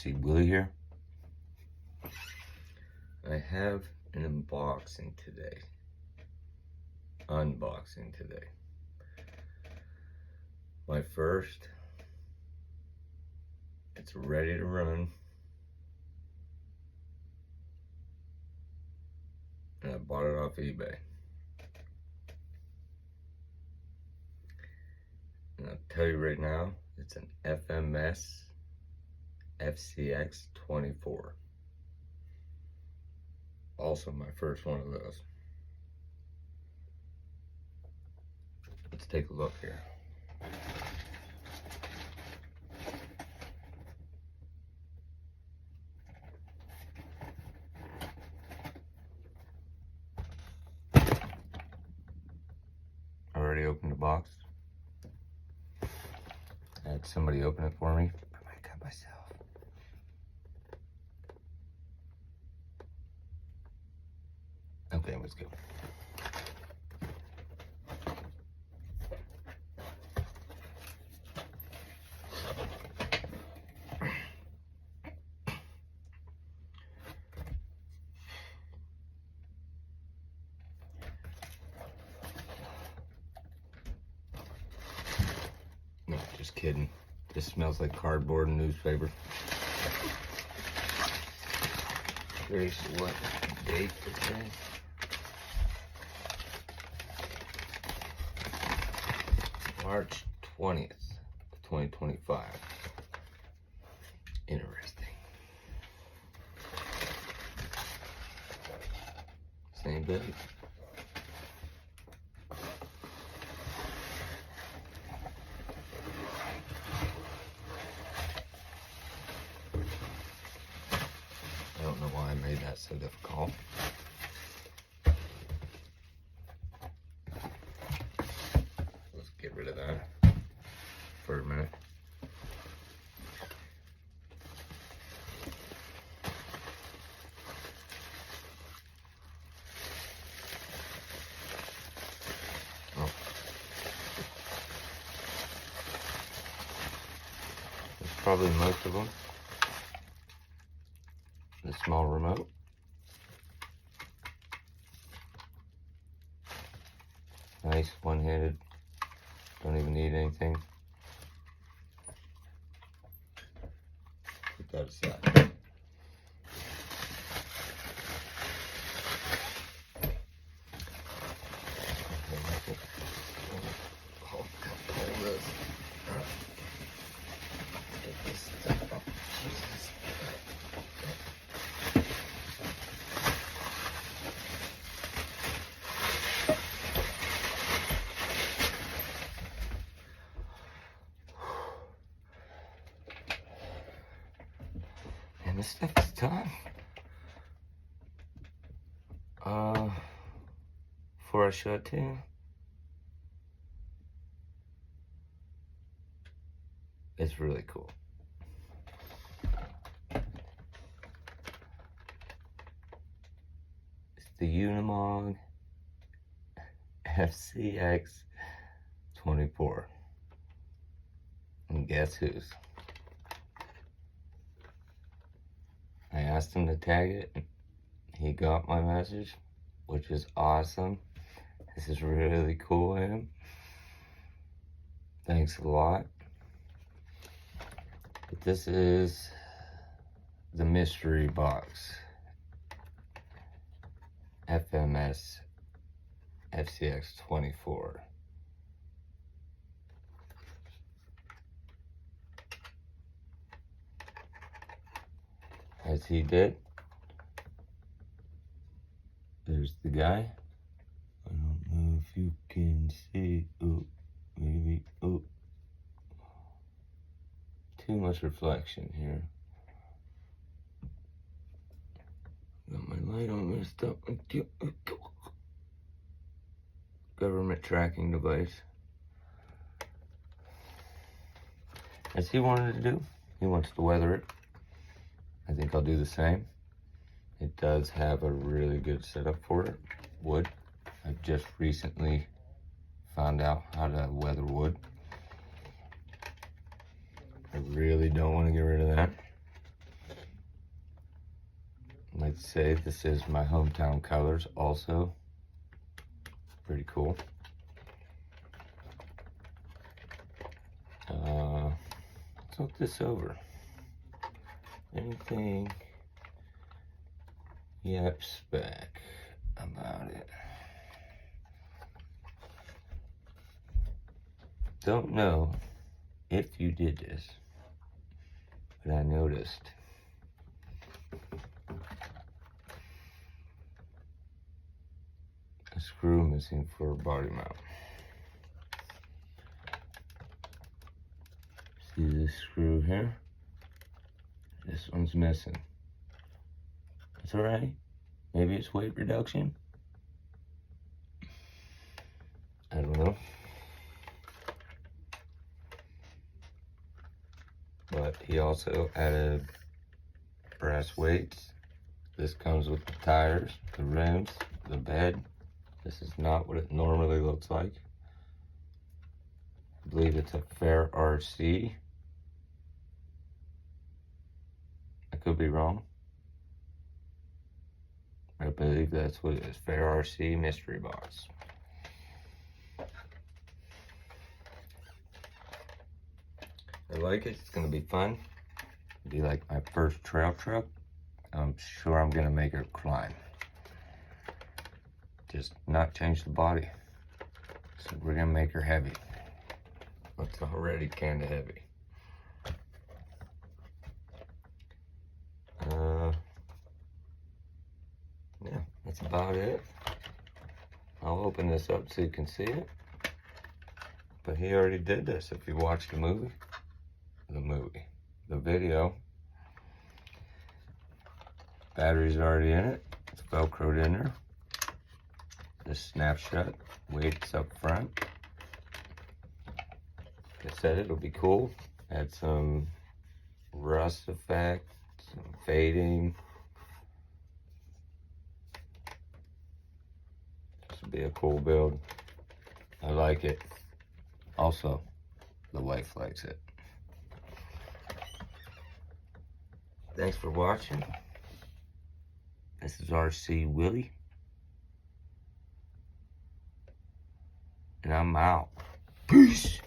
RcWilly here. I have an unboxing today. My first. It's ready to run. And I bought it off eBay. And I'll tell you right now, it's an FMS Fcx24. Also my first one of those. Let's take a look here. Already opened the box. I had somebody open it for me. I might cut myself. Okay, let's go. No, just kidding. This smells like cardboard and newspaper. Curious what date this is. March 20th, 2025. Interesting. Same date. I don't know why I made that so difficult. Let's get rid of that for a minute. Oh. There's probably most of them. The small remote. Nice, one-handed. Don't even need anything. Put that aside. Hold this. Get this stuff up. Jesus. And this stuff is tough. Before I show it to you, it's really cool. It's the Unimog Fcx24. And guess whose? I asked him to tag it. He got my message, which is awesome. This is really cool of him. Thanks a lot. But this is the mystery box. FMS Fcx24. As he did. There's the guy. I don't know if you can see. Oh, maybe. Oh, too much reflection here. Got my light on messed up. Government tracking device. As he wanted to do, he wants to weather it. I think I'll do the same. It does have a really good setup for it. Wood. I've just recently found out how to weather wood. I really don't want to get rid of that. I'd like to say this is my hometown colors also. Pretty cool. Let's look this over. Anything yep spec about it? Don't know if you did this, but I noticed a screw missing for a body mount. See this screw here? This one's missing. That's alright. Maybe it's weight reduction. I don't know. But he also added brass weights. This comes with the tires, the rims, the bed. This is not what it normally looks like. I believe it's a fair RC. I could be wrong. I believe that's what it is. Fair RC mystery box. I like it. It's going to be fun. It'll be like my first trail truck. I'm sure I'm going to make her climb. Just not change the body. So we're going to make her heavy. It's already kind of heavy. Yeah, that's about it. I'll open this up so you can see it. But he already did this if you watched the movie. The video. Battery's already in it. It's velcroed in there. This snaps shut. Weights up front. Like I said, it'll be cool. Add some rust effect, some fading. This will be a cool build. I like it. Also, the wife likes it. Thanks for watching. This is RcWilly. And I'm out. Peace.